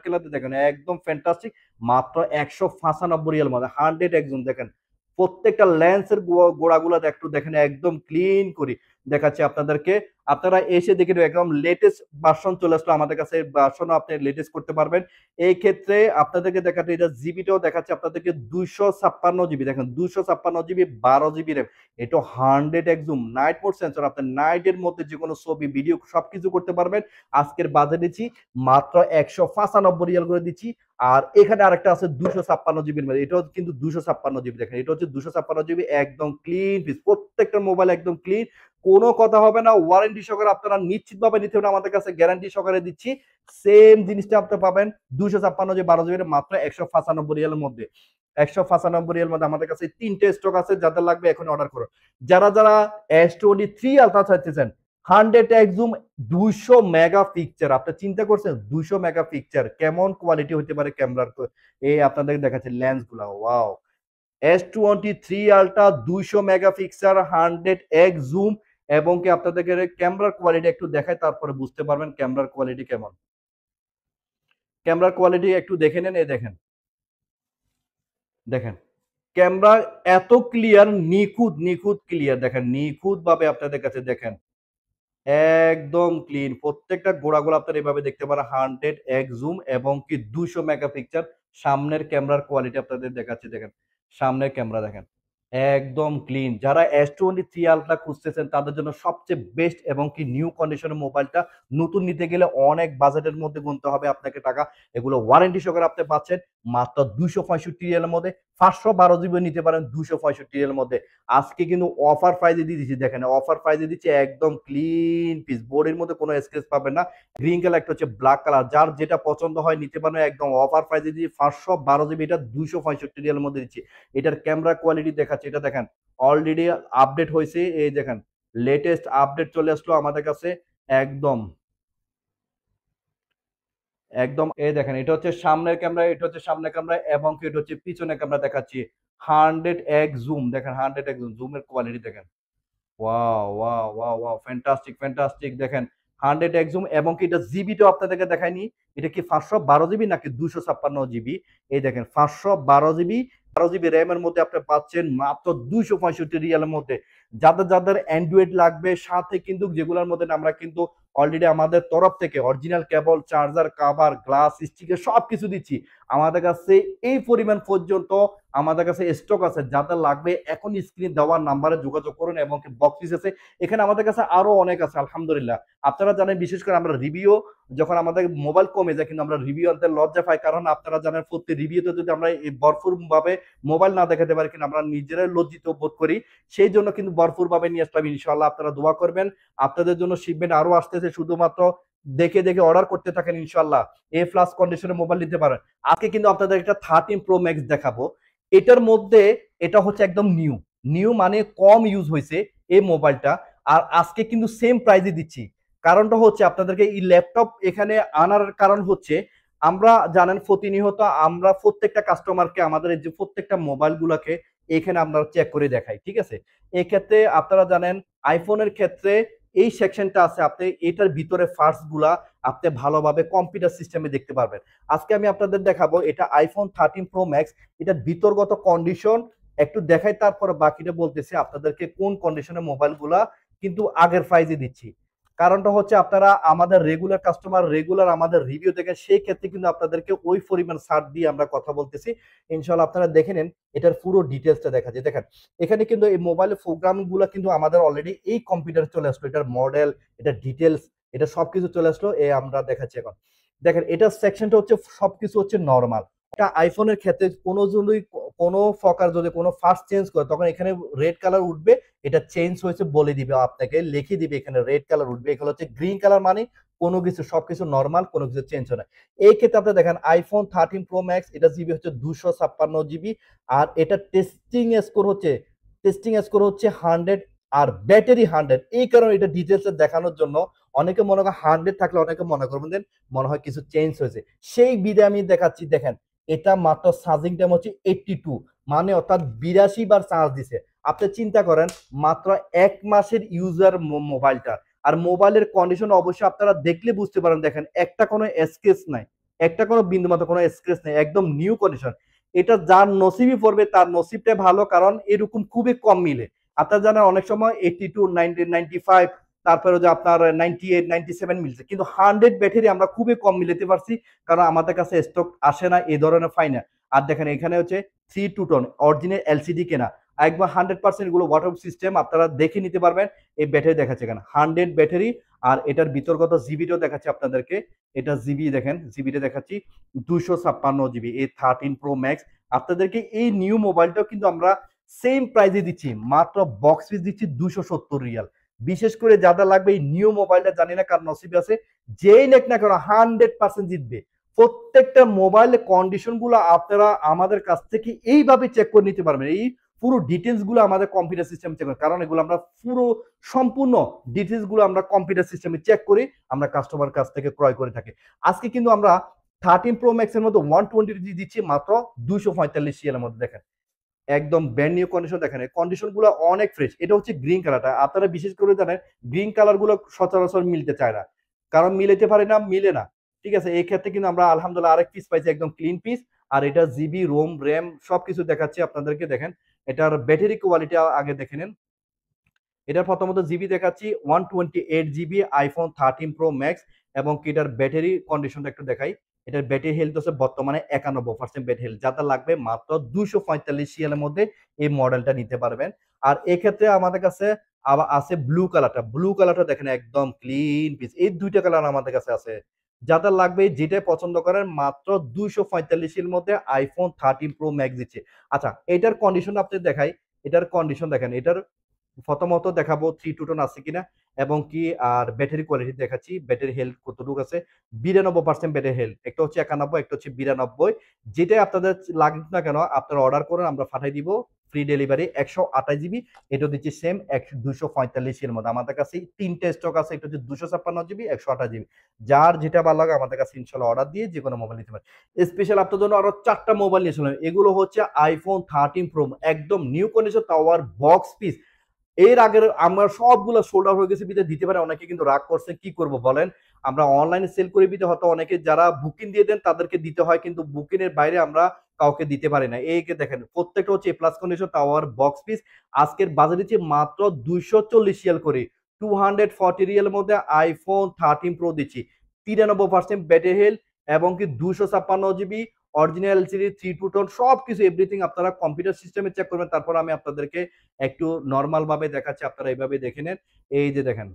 কালারতে দেখেন একদম ফ্যান্টাস্টিক মাত্র 195 মধ্যে 100x জুম দেখেন প্রত্যেকটা লেন্সের গোড়াগুলো একটু দেখেন একদম ক্লিন করি দেখাচ্ছি আপনাদেরকে আপনারা এসে দেখে নেবেন একদম লেটেস্ট ভার্সন চলে আসলো আমাদের কাছে ভার্সনও আপনি লেটেস্ট করতে পারবেন এই ক্ষেত্রে আপনাদেরকে দেখাচ্ছে এটা জিবিটাও দেখাচ্ছে আপনাদেরকে 256 জিবি দেখেন 256 জিবি 12 জিবি র্যাম এটা 100x zoom night mode sensor আপনি নাইটের মধ্যে যে কোনো ছবি ভিডিও সবকিছু করতে পারবেন আজকের বাজেট দিচ্ছি মাত্র 195 করে দিচ্ছি আর এখানে আরেকটা আছে 256 জিবির মধ্যে এটাও কিন্তু 256 জিবি দেখেন এটা হচ্ছে 256 জিবি একদম ক্লিন পিস প্রত্যেকটা মোবাইল একদম ক্লিন কোনো কথা হবে না ওয়ারেন্টি সহকারে আপনারা নিশ্চিতভাবে নিতে হবে আমাদের কাছে গ্যারান্টি সহকারে দিচ্ছি সেম জিনিসটা আপনি পাবেন 256 জিবি 12 জিবি মাত্র 195 মধ্যে 195 মধ্যে আমাদের কাছে 3টে স্টক আছে যাদের লাগবে এখন অর্ডার করুন যারা যারা S23 আলট্রা চাইতেছেন 100x জুম 200 মেগা পিকচার আপনি চিন্তা করছেন 200 মেগা পিকচার কেমন কোয়ালিটি হতে পারে ক্যামেরার এই আপনাদের দেখাচ্ছে লেন্স গুলা wow S23 ultra 200 mega picture 100x zoom এবং কি আপনাদেরকে ক্যামেরার কোয়ালিটি একটু দেখায় তারপরে বুঝতে পারবেন ক্যামেরার কোয়ালিটি কেমন ক্যামেরার কোয়ালিটি একটু দেখে নেন এই দেখেন দেখেন ক্যামেরা এত ক্লিয়ার নিখুঁত ক্লিয়ার দেখেন নিখুঁত ভাবে আপনাদের কাছে দেখেন একদম ক্লিন প্রত্যেকটা গোড়াগুলো আপনারা এভাবে দেখতে পারেন 100x জুম এবং কি 200 মেগাপিক্সেল সামনের ক্যামেরার কোয়ালিটি আপনাদের দেখাচ্ছি দেখেন সামনের ক্যামেরা দেখেন একদম ক্লিন যারা S23 আলট্রা খুঁজতেছেন তাদের জন্য সবচেয়ে বেস্ট এবং কি নিউ কন্ডিশনের মোবাইলটা নতুন নিতে গেলে অনেক বাজেটের মধ্যে গুনতে হবে আপনাকে টাকা এগুলো ওয়ারেন্টি সহকারে আপনি পাচ্ছেন মাত্র 265 এর মধ্যে 512 জিবি নিতে পারেন 265 এর মধ্যে আজকে কিন্তু অফার প্রাইজে দিয়ে দিচ্ছি দেখেন অফার প্রাইজে দিচ্ছি একদম ক্লিন পিস বোর্ডের মধ্যে কোনো স্ক্র্যাচ পাবেন না গ্রিন কালার একটা হচ্ছে ব্ল্যাক কালার যার যেটা পছন্দ হয় নিতে পারবেন একদম অফার প্রাইজে দিয়ে 512 জিবি এটা 265 এর মধ্যে দিচ্ছি এটার ক্যামেরা কোয়ালিটি দেখাচ্ছে এটা দেখেন অলরেডি আপডেট হয়েছে এই দেখেন লেটেস্ট আপডেট চলে আসলো আমাদের কাছে একদম একদম এই দেখেন এটা হচ্ছে সামনের ক্যামেরা এটা হচ্ছে সামনের ক্যামেরা এবং এটা হচ্ছে পিছনের ক্যামেরা দেখাচ্ছি 100x জুম দেখেন 100x জুমের কোয়ালিটি দেখেন wow wow wow wow fantastic দেখেন 100x জুম এবং কি এটা জিবিটাও আপনাদেরকে দেখায়নি এটা কি 512 জিবি নাকি 256 জিবি এই দেখেন 512 জিবি 12 জিবি র্যামের মধ্যে আপনি পাচ্ছেন মাত্র 265 রিয়ালের মধ্যে যাদের যাদের অ্যান্ড্রয়েড লাগবে সাথে কিন্তু যেগুলোর মধ্যে আমরা কিন্তু অলরেডি আমাদের তরফ থেকে অরিজিনাল কেবল চার্জার কাভার গ্লাস স্টিকার সবকিছু দিচ্ছি আমাদের কাছে এই পরিমাণ পর্যন্ত আমাদের কাছে স্টক আছে যাদের লাগবে এখন স্ক্রিন দেওয়ার নাম্বারে যোগাযোগ করুন এবং বক্স আছে এখানে আমাদের কাছে আরো অনেক আছে আলহামদুলিল্লাহ আপনারা জানেন বিশেষ করে আমরা রিভিউ যখন আমাদের মোবাইল কমে যায় কিন্তু আমরা রিভিউ আনতে লজ্জা পাই কারণ আপনারা জানেন প্রতি রিভিউতে যদি আমরা ভরপুর ভাবে মোবাইল না দেখাতে পারি কিন্তু আমরা নিজেরাই লজ্জিত বোধ করি সেই জন্য কিন্তু ভরপুর ভাবে নিয়ে আসলাম ইনশাআল্লাহ আপনারা দোয়া করবেন আপনাদের জন্য শিপমেন্ট আরো আসতেছে শুধুমাত্র দেখে দেখে অর্ডার করতে থাকেন ইনশাআল্লাহ এ প্লাস কন্ডিশনে মোবাইল নিতে পারেন আজকে কিন্তু আপনাদের একটা 13 প্রো ম্যাক্স দেখাবো এটার মধ্যে এটা হচ্ছে একদম নিউ নিউ মানে কম ইউজ হয়েছে এই মোবাইলটা আর আজকে কিন্তু সেম প্রাইসে দিচ্ছি কারণটা হচ্ছে আপনাদেরকে এই ল্যাপটপ এখানে আনার কারণ হচ্ছে আমরা জানেন প্রতিনিয়ত আমরা প্রত্যেকটা কাস্টমারকে আমাদের এই যে প্রত্যেকটা মোবাইল গুলাকে এখানে আমরা চেক করে দেখাই ঠিক আছে এই ক্ষেত্রে আপনারা জানেন আইফোনের ক্ষেত্রে এই সেকশনটা আছে আপনি এটার ভিতরে ফার্স্ট গুলা আপনি ভালোভাবে কম্পিউটার সিস্টেমে দেখতে পারবেন আজকে আমি আপনাদের দেখাবো এটা আইফোন 13 প্রো ম্যাক্স এটার ভিতরগত কন্ডিশন একটু দেখাই তারপরে বাকিটা বলতেছি আপনাদেরকে কোন কন্ডিশনের মোবাইল গুলা কিন্তু আগের প্রাইজে দিচ্ছি কারণটা হচ্ছে আপনারা আমাদের রেগুলার কাস্টমার রেগুলার আমাদের রিভিউ দেখেন সেই ক্ষেত্রে কিন্তু আপনাদেরকে ওই পরিমাণ ছাড় দিয়ে আমরা কথা বলতেছি ইনশাআল্লাহ আপনারা দেখে নেন এটার পুরো ডিটেলসটা দেখা যায় দেখেন এখানে কিন্তু এই মোবাইলের প্রোগ্রাম গুলো কিন্তু আমাদের অলরেডি এই কম্পিউটারে চলে আসলো এটার মডেল এটা ডিটেলস এটা সবকিছু চলে আসলো আমরা দেখাচ্ছি এখন দেখেন এটার সেকশনটা হচ্ছে সবকিছু হচ্ছে নরমাল একটা আইফোনের ক্ষেত্রে কোনো ফকার যদি কোনো ফার্স্ট চেঞ্জ করে তখন এখানে রেড কালার উঠবে, এটা চেঞ্জ হয়েছে বলে দিবে, আপনাকে লিখে দিবে এখানে রেড কালার উঠবে। এখানে হচ্ছে গ্রিন কালার মানে কোনো কিছু সবকিছু নর্মাল, কোনো কিছু চেঞ্জ হয় না। এই ক্ষেত্রে আপনি দেখেন আইফোন 13 প্রো ম্যাক্স, এটা জিবি হচ্ছে 256 জিবি, আর এটা টেস্টিং স্কোর হচ্ছে 100, আর ব্যাটারি 100। এই কারণে এটা ডিটেলস দেখানোর জন্য অনেকে মনে করে 100 থাকলে অনেকে মনে করবেন যে মনে হয় কিছু চেঞ্জ হয়েছে, সেই বিধে আমি দেখাচ্ছি। দেখেন এটা মাত্র চার্জিং টাইম হচ্ছে 82, মানে অর্থাৎ 82 বার চার্জ দিছে। আপনি চিন্তা করেন মাত্র 1 মাসের ইউজার মোবাইলটা। আর মোবাইলের কন্ডিশন অবশ্যই আপনারা দেখলে বুঝতে পারেন, দেখেন একটা কোনো স্ক্র্যাচ নাই, একটা কোনো বিন্দু মাত্র কোনো স্ক্র্যাচ নাই, একদম নিউ কন্ডিশন। এটা যার নসিবই পড়বে তার নসিবটা ভালো, কারণ এরকম খুবই কম মিলে। আপনারা জানেন অনেক সময় 82, 90, 95, তারপরে যে আপনার 98, 97 মিলছে, কিন্তু 100 ব্যাটারি আমরা খুবই কম মিলাতে পারছি, কারণ আমাদের কাছে স্টক আসে না এই ধরনের ফাইনা। আর দেখেন এখানে হচ্ছে 3 টন অরিজিনাল এলসিডি কেনা, একবার 100% এগুলো ওয়াটার সিস্টেম, আপনারা দেখে নিতে পারবেন। এই ব্যাটারি দেখাচ্ছে এখানে 100 ব্যাটারি, আর এটার বিতর্গত জিবিটাও দেখাচ্ছি আপনাদেরকে। এটা জিবি দেখেন, জিবিটা দেখাচ্ছি 256 জিবি, এই 13 প্রো ম্যাক্স। আপনাদেরকে এই নিউ মোবাইলটাও কিন্তু আমরা সেম প্রাইসে দিচ্ছি, মাত্র বক্স পিস দিচ্ছি 270 রিয়াল। বিশেষ করে যাদের লাগবে এই নিউ মোবাইলটা, জানি না কার নসিবে আছে, যেই নেক না কেন 100% জিতবে। প্রত্যেকটা মোবাইলের কন্ডিশন গুলো আপনারা আমাদের কাছ থেকে এইভাবে চেক করে নিতে পারবেন। এই পুরো ডিটেলস গুলো আমাদের কম্পিউটার সিস্টেম চেক করে, কারণ এগুলো আমরা পুরো সম্পূর্ণ ডিটেলস গুলো আমরা কম্পিউটার সিস্টেমে চেক করি, আমরা কাস্টমার কাছ থেকে ক্রয় করে থাকি। আজকে কিন্তু আমরা 13 প্রো ম্যাক্স এর মধ্যে 120 দিচ্ছি মাত্র 245 এর মধ্যে। দেখেন একদম ব্র্যান্ড নিউ কন্ডিশন, দেখেন কন্ডিশন গুলো অনেক ফ্রেশ। এটা হচ্ছে গ্রিন কালারটা, আপনারা বিশেষ করে জানেন গ্রিন কালার গুলো সচরাচর মিলতে চায় না, কারণ মিলাতে পারে না, মিলে না। ঠিক আছে, এই ক্ষেত্রে কিন্তু আমরা আলহামদুলিল্লাহ আরেক পিস পাইছি, একদম ক্লিন পিস। আর এটা জিবি রোম র্যাম সবকিছু দেখাচ্ছি আপনাদেরকে। দেখেন এটার ব্যাটারি কোয়ালিটি আগে দেখে নেন। এটার প্রথমত জিবি দেখাচ্ছি 128 জিবি আইফোন 13 প্রো ম্যাক্স, এবং এটার ব্যাটারি কন্ডিশনটা একটু দেখাই। এটার ব্যাটারি হেলথ হচ্ছে বর্তমানে 91% ব্যাটারি হেলথ। যাদের লাগবে মাত্র 245 এর মধ্যে এই মডেলটা নিতে পারবেন। আর এক্ষেত্রে আমাদের কাছে আবার আছে ব্লু কালারটা দেখেন একদম ক্লিন পিস। এই দুইটা কালার আমাদের কাছে আছে, যাদের লাগবে যেটা পছন্দ করেন মাত্র 245 এর মধ্যে আইফোন 13 প্রো ম্যাক্স দিচ্ছে। আচ্ছা এটার কন্ডিশন আপনি দেখাই, এটার কন্ডিশন দেখেন। এটার প্রথমত দেখাবো 3 টু টোন আছে কিনা, এবং কি আর ব্যাটারি কোয়ালিটি দেখাচ্ছি, ব্যাটারি হেলথ কতটুকু আছে। 92% ব্যাটারি হেলথ, একটা হচ্ছে 91, একটা হচ্ছে 92। যেটাই আপনাদের লাগুক না কেন আপনারা অর্ডার করেন, আমরা পাঠাই দিব ফ্রি ডেলিভারি। 128 জিবি, এটা দিচ্ছি সেম 245 এর মধ্যে। আমাদের কাছে তিনটে স্টক আছে, একটা হচ্ছে 256 জিবি, 128 জিবি। যার যেটা ভালো লাগে আমাদের কাছে ইনশাল্লাহ অর্ডার দিয়ে যে কোনো মোবাইল নিতে পারেন। স্পেশাল আপনার জন্য আরো 4টা মোবাইল নিয়েছিলাম, এগুলো হচ্ছে আইফোন 13 প্রো একদম new condition, tower box piece. এর আগের আমরা সবগুলো সোল্ড আউট হয়ে গেছে, বিদে দিতে পারে। অনেকে কিন্তু রাগ করছে, কি করব বলেন, আমরা অনলাইনে সেল করে দিতে, হয়তো অনেকে যারা বুকিং দিয়ে দেন তাদেরকে দিতে হয়, কিন্তু বুকিং এর বাইরে আমরা কাউকে দিতে পারি না। এইকে দেখেন প্রত্যেকটা হচ্ছে plus condition tower box piece. আজকের বাজারে দিচ্ছে মাত্র 240 রিয়াল করে, 240 রিয়ালের মধ্যে আইফোন 13 প্রো দিচ্ছি। 93% ব্যাটারি হেলথ, এবং কি 256 জিবি অরিজিনাল এলসিডি, 3 টু টোন সবকিছু এভরিথিং আপনারা কম্পিউটার সিস্টেমে চেক করবেন। তারপর আমি আপনাদেরকে একটু নর্মাল ভাবে দেখাচ্ছি, আপনারা এইভাবে দেখে নেন। এই যে দেখেন,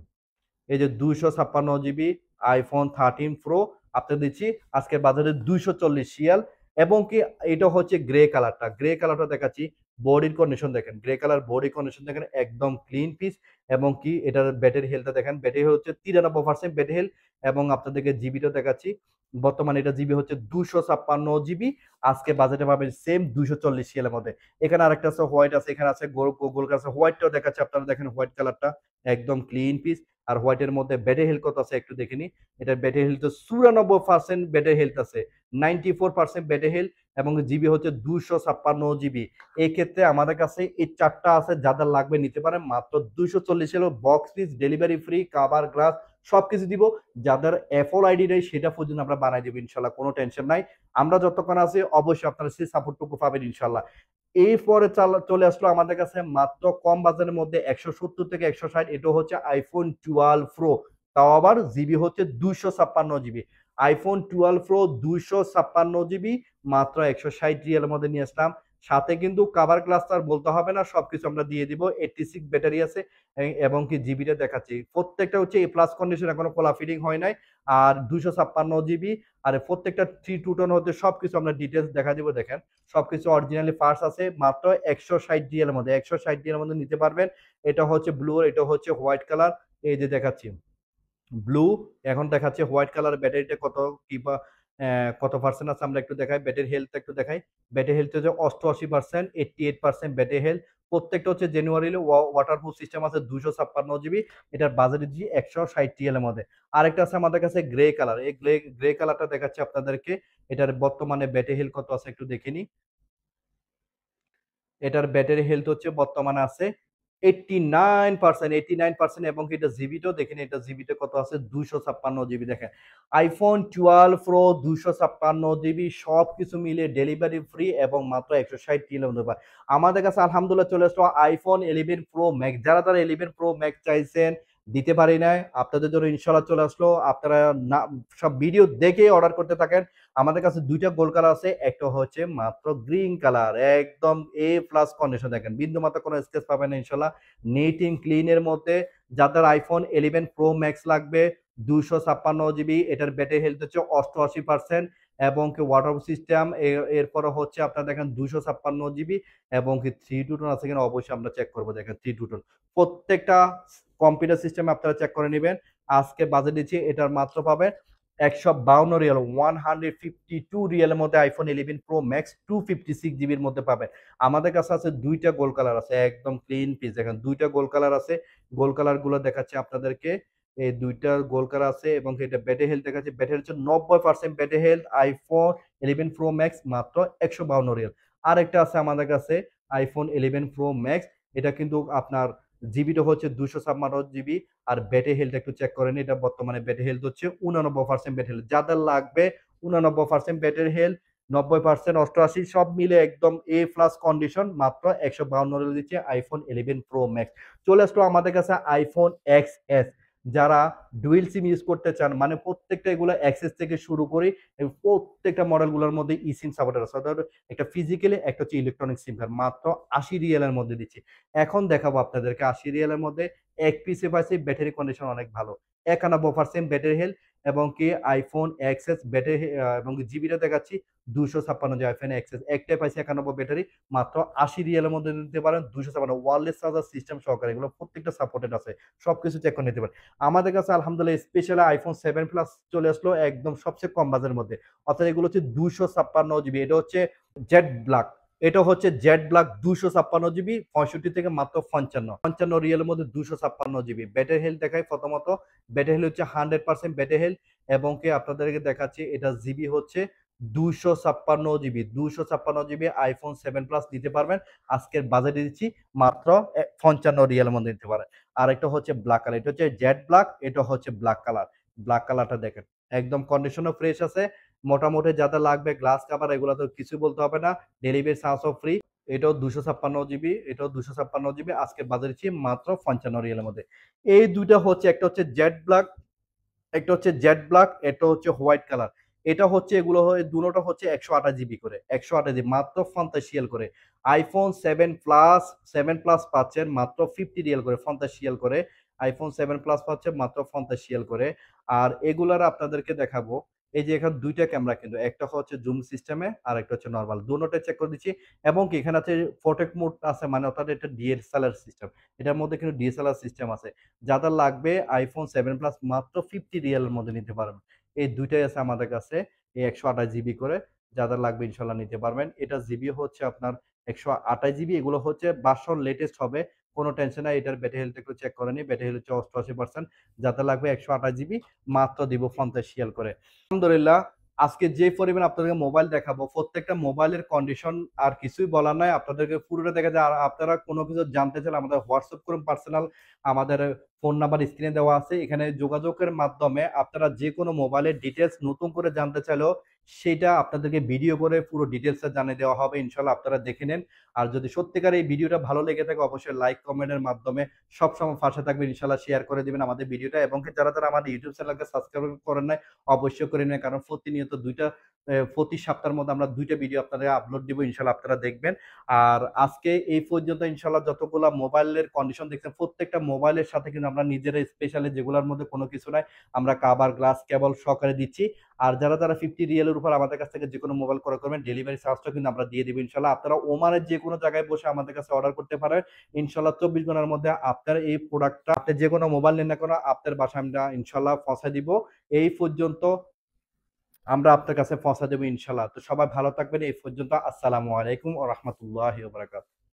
এই যে 256 জিবি আইফোন 13 প্রো আপনাদের দিচ্ছি আজকের বাজারে 240 রিয়াল। এবং কি এটা হচ্ছে গ্রে কালারটা দেখাচ্ছি। বডির কন্ডিশন দেখেন, গ্রে কালার বডি কন্ডিশন দেখেন একদম ক্লিন পিস। এবং কি এটার ব্যাটারি হেলথটা দেখেন, ব্যাটারি হচ্ছে 93% ব্যাটারি হেলথ। এবং আপনাদেরকে জিবিটা দেখাচ্ছি, বর্তমানে এটা জিবি হচ্ছে 256 জিবি, আজকে বাজেটে পাবেন সেম 240 রিয়ালের মধ্যে। এখানে আরেকটা আছে হোয়াইট আছে, এখানে আছে গোল আছে, হোয়াইটটাও দেখাচ্ছে আপনারা দেখেন, হোয়াইট কালারটা একদম ক্লিন পিস। আর হোয়াইটের মধ্যে ব্যাটারি হেলথ কত আছে একটু দেখে নি। এটার ব্যাটারি হেলথ 94% ব্যাটারি হেলথ আছে, 94% ব্যাটারি হেলথ। এবং জিবি হচ্ছে 256 জিবি। এই ক্ষেত্রে আমাদের কাছে এই 4টা আছে, যাদের লাগবে নিতে পারেন মাত্র 240 এর box piece, delivery free, cover glass সবকিছু দিব। যাদের এফএল আইডি নেই সেটা পর্যন্ত আমরা বানাই দেবো ইনশাল্লাহ, কোনো টেনশন নাই। আমরা যতক্ষণ আছি অবশ্যই আপনারা সেই সাপোর্টটুকু পাবেন ইনশাল্লাহ। এরপরে চলে আসলো আমাদের কাছে মাত্র কম বাজারের মধ্যে 170 থেকে 160, এটা হচ্ছে আইফোন 12 প্রো, তাও আবার জিবি হচ্ছে 256 জিবি। আইফোন 12 প্রো 256 জিবি মাত্র 160 রিয়ালের মধ্যে নিয়ে আসলাম। সাথে কিন্তু কাভার গ্লাস আর বলতে হবে না, সবকিছু আমরা দিয়ে দিব। 86 ব্যাটারি আছে এবং কি জিবিটা দেখাচ্ছি, প্রত্যেকটা হচ্ছে এ প্লাস কন্ডিশন, এখনো কোলা ফিটিং হয় নাই। আর 256 জিবি, আর প্রত্যেকটা 3 টু 10 হতে সবকিছু আমরা ডিটেলস দেখা দিব। দেখেন সবকিছু অরিজিনালি পার্টস আছে, মাত্র 160 DL এর মধ্যে, 160 DL এর মধ্যে নিতে পারবেন। এটা হচ্ছে ব্লু, এটা হচ্ছে হোয়াইট কালার। এই যে দেখাচ্ছি ব্লু, এখন দেখাচ্ছে হোয়াইট কালার। ব্যাটারিটা কত কি বা কত পার্সেন্ট আছে আমরা একটু দেখাই, ব্যাটারি হেলথ একটু দেখাই। ব্যাটারি হেলথ হচ্ছে 88%, 88% ব্যাটারি হেলথ। প্রত্যেকটা হচ্ছে জেনুয়ারি ওয়াটারপ্রুফ সিস্টেম আছে। 256 জিবি, এটার বাজেট দিচ্ছি 160 TL এর মধ্যে। আরেকটা আছে আমাদের কাছে গ্রে কালার, এই গ্রে কালারটা দেখাচ্ছে আপনাদেরকে। এটার বর্তমানে ব্যাটারি হেলথ কত আছে একটু দেখে নিই। এটার ব্যাটারি হেলথ হচ্ছে বর্তমানে আছে 89%, 89%। এবং এটা জিবিটাও দেখেন, এটা জিবিটা কত আছে, 256 জিবি। দেখেন আইফোন 12 প্রো 256 জিবি, সবকিছু মিলে ডেলিভারি ফ্রি এবং মাত্র 160 কিলো মধ্যে পায়। আমাদের কাছে আলহামদুলিল্লাহ চলে আসলো আইফোন 11 প্রো ম্যাক্স। যারা যারা 11 প্রো ম্যাক্স চাইছেন, দিতে পারি নাই, আপনাদের জন্য ইনশাল্লাহ চলে আসলো। আপনারা না সব ভিডিও দেখে অর্ডার করতে থাকেন। আমাদের কাছে দুইটা গোল্ড কালার আছে, একটা হচ্ছে মাত্র গ্রিন কালার, একদম এ প্লাস কন্ডিশন। দেখেন বিন্দু মাত্র কোনো স্কেচ পাবেন না ইনশাল্লাহ, নিট এন্ড ক্লিন এর মধ্যে। যাদের আইফোন 11 প্রো ম্যাক্স লাগবে, 256 জিবি, এটার ব্যাটারি হেলথ হচ্ছে 88%। এবং কি ওয়াটার সিস্টেম, এরপরে হচ্ছে আপনার দেখেন 256 জিবি। এবং কি 3 টু 10 আছে কিনা অবশ্যই আমরা চেক করবো। দেখেন 3 টু 10 প্রত্যেকটা কম্পিউটার সিস্টেমে আপনারা চেক করে নেবেন। আজকে বাজেট দিচ্ছি, এটার মাত্র পাবেন 152 রিয়াল, 152 রিয়ালের মধ্যে আইফোন 11 প্রো ম্যাক্স 256 জিবির মধ্যে পাবেন। আমাদের কাছে আছে দুইটা গোল্ড কালার আছে, একদম ক্লিন পিস। দেখেন দুইটা গোল্ড কালার আছে, গোল্ড কালার গুলো দেখাচ্ছে আপনাদেরকে। এই দুইটা গোল্ড কালার আছে এবং এটা ব্যাটারি হেলথ দেখাচ্ছে। ব্যাটারি হচ্ছে 90% battery health, iPhone 11 pro max মাত্র 152 রিয়াল। আরেকটা আছে আমাদের কাছে আইফোন 11 প্রো ম্যাক্স, এটা কিন্তু আপনার জিবিটা হচ্ছে 256 জিবি। আর ব্যাটারি হেলথ একটু চেক করেন, এটা বর্তমানে ব্যাটারি হেলথ হচ্ছে 89% ব্যাটারি হেলথ। যাদের লাগবে 89% ব্যাটারি হেলথ, 90%, 88, সব মিলে একদম এ প্লাস কন্ডিশন, মাত্র 152 দিচ্ছে আইফোন 11 প্রো ম্যাক্স। চলে আসলো আমাদের কাছে আইফোন XS। যারা ডুয়েল সিম ইউজ করতে চান, মানে প্রত্যেকটা এগুলো অ্যাক্সেস থেকে শুরু করে প্রত্যেকটা মডেলগুলোর মধ্যে ই সিম সাপোর্টার আছে, অর্থাৎ একটা ফিজিক্যালি একটা হচ্ছে ইলেকট্রনিক সিম কার্ড, মাত্র 80 রিয়ালের মধ্যে দিচ্ছি। এখন দেখাবো আপনাদেরকে 80 রিয়ালের মধ্যে এক পিসে পাইছি, ব্যাটারি কন্ডিশন অনেক ভালো, 91% ব্যাটারি হেলথ। এবং কি আইফোন এক্সএস ব্যাটারি এবং জিবিটা দেখাচ্ছি 256, যে আইফোন এক্সএস একটাই পাইছি 91 ব্যাটারি, মাত্র 80 রিয়ালের মধ্যে নিতে পারেন। 256 ওয়্যারলেস চার্জার সিস্টেম সহকারে, এগুলো প্রত্যেকটা সাপোর্টেড আছে, সবকিছু চেক করে নিতে পারেন। আমাদের কাছে আলহামদুলিল্লাহ স্পেশাল আইফোন 7 প্লাস চলে আসলো একদম সবচেয়ে কম বাজারের মধ্যে, অর্থাৎ এগুলো হচ্ছে 256 জিবি। এটা হচ্ছে জেড ব্ল্যাক, এটা হচ্ছে জেড ব্ল্যাক 256 জিবি, 65 থেকে মাত্র 55 রিয়ালের মধ্যে 256 জিবি। ব্যাটারি হেলথ দেখাই প্রথমত, ব্যাটারি হেলথ হচ্ছে 100% ব্যাটারি হেলথ। এবং কি আপনাদেরকে দেখাচ্ছি এটা জিবি হচ্ছে 256 জিবি, 256 জিবি আইফোন 7 প্লাস নিতে পারবেন। আজকের বাজেটে দিচ্ছি মাত্র 55 রিয়ালের মধ্যে নিতে পারেন। আর একটা হচ্ছে ব্ল্যাক কালার, এটা হচ্ছে জেড ব্ল্যাক, এটা হচ্ছে ব্ল্যাক কালার। ব্ল্যাক কালারটা দেখেন একদম কন্ডিশনও ফ্রেশ আছে। মোটামুটি যাদের লাগবে গ্লাস কাভার, এগুলো তো কিছু বলতে হবে না, ডেলিভারি চার্জও ফ্রি। এটাও 256 জিবি, এটাও 256 জিবি, আজকে বাজারে দিচ্ছি মাত্র 55 রিয়ালের মধ্যে। এই দুইটা হচ্ছে, একটা হচ্ছে জেড ব্ল্যাক, একটা হচ্ছে জেড ব্ল্যাক, এটা হচ্ছে হোয়াইট কালার। এটা হচ্ছে এগুলো দুটোটা হচ্ছে 128 জিবি করে, 128 জিবি মাত্র 50 রিয়াল করে। আইফোন 7 প্লাস পাচ্ছেন মাত্র 50 রিয়াল করে, 50 রিয়াল করে। আইফোন 7 প্লাস পাচ্ছেন মাত্র 50 রিয়াল করে। আর এগুলার আপনাদেরকে দেখাবো, এই যে এখানে দুইটা ক্যামেরা, কিন্তু একটা হচ্ছে জুম সিস্টেমে আর একটা হচ্ছে নর্মাল, দুটোটা চেক করে দিচ্ছি। এবং কি এখানে আছে ফোটেক মোড আছে, মানে অর্থাৎ এটা ডিএসএলআর সিস্টেম, এটার মধ্যে কিন্তু ডিএসএলআর সিস্টেম আছে। যাদের লাগবে আইফোন 7 প্লাস মাত্র 50 রিয়ালের মধ্যে নিতে পারবেন। এই দুইটাই আছে আমাদের কাছে, এই 128 জিবি করে। যাদের লাগবে ইনশাল্লাহ নিতে পারবেন। এটা জিবি হচ্ছে আপনার 128 জিবি, এগুলো হচ্ছে ভার্সন লেটেস্ট হবে, কোনো টেনশন নাই। এটার ব্যাটারি হেলথ একটু চেক করে নি, ব্যাটারি হেলথ হচ্ছে 88%। যাদের লাগবে 128 জিবি মাত্র দিব 50 রিয়াল করে। আলহামদুলিল্লাহ আজকে যে পরিমাণ আপনাদেরকে মোবাইল দেখাবো, প্রত্যেকটা মোবাইলের কন্ডিশন আর কিছুই বলার নাই, আপনাদেরকে পুরোটা দেখা যায়। আর আপনারা কোনো কিছু জানতে চাইলে আমাদের হোয়াটসঅ্যাপ করুন পার্সোনাল, আমাদের ফোন নাম্বার স্ক্রিনে দেওয়া আছে, এখানে যোগাযোগের মাধ্যমে আপনারা যে কোনো মোবাইলের ডিটেলস নতুন করে জানতে চাইলেও সেটা আপনাদেরকে ভিডিও করে পুরো ডিটেলসটা জানিয়ে দেওয়া হবে, ইনশাল্লাহ আপনারা দেখে নেন। আর যদি সত্যিকার এই ভিডিওটা ভালো লেগে থাকে অবশ্যই লাইক কমেন্টের মাধ্যমে সবসময় পাশে থাকবেন, ইনশাল্লাহ শেয়ার করে দিবেন আমাদের ভিডিওটা। এবং যারা যারা আমাদের ইউটিউব চ্যানেলকে সাবস্ক্রাইব করেন নাই অবশ্যই করে নেন, কারণ প্রতিনিয়ত প্রতি সপ্তাহের মধ্যে আমরা 2টা ভিডিও আপনাদের আপলোড দিব, ইনশাল্লাহ আপনারা দেখবেন। আর আজকে এই পর্যন্ত ইনশাল্লাহ যতগুলা মোবাইলের কন্ডিশন দেখছেন প্রত্যেকটা মোবাইলের সাথে কিন্তু আমরা নিজেরা স্পেশালি যেগুলোর মধ্যে কোনো কিছু নাই আমরা কাভার গ্লাস কেবল সহকারে দিচ্ছি। আর যারা যারা 50 রিয়েলের উপর আমাদের কাছ থেকে যে কোনো মোবাইল ক্রয় করবেন ডেলিভারি চার্জটা কিন্তু আমরা দিয়ে দিব ইনশাল্লাহ। আপনারা ওমানের যে কোনো জায়গায় বসে আমাদের কাছে অর্ডার করতে পারেন, ইনশাল্লাহ 24 ঘন্টার মধ্যে আপনার এই প্রোডাক্টটা আপনি যে কোনো মোবাইল নেন না কেন আপনার বাসায় আমরা ইনশাল্লাহ পৌঁছে দিব। এই পর্যন্ত আমরা আপনার কাছে পৌঁছে দেবো ইনশাল্লাহ। তো সবাই ভালো থাকবেন এই পর্যন্ত। আসসালামু আলাইকুম ওয়া রাহমাতুল্লাহি ওয়া বারাকাতুহু।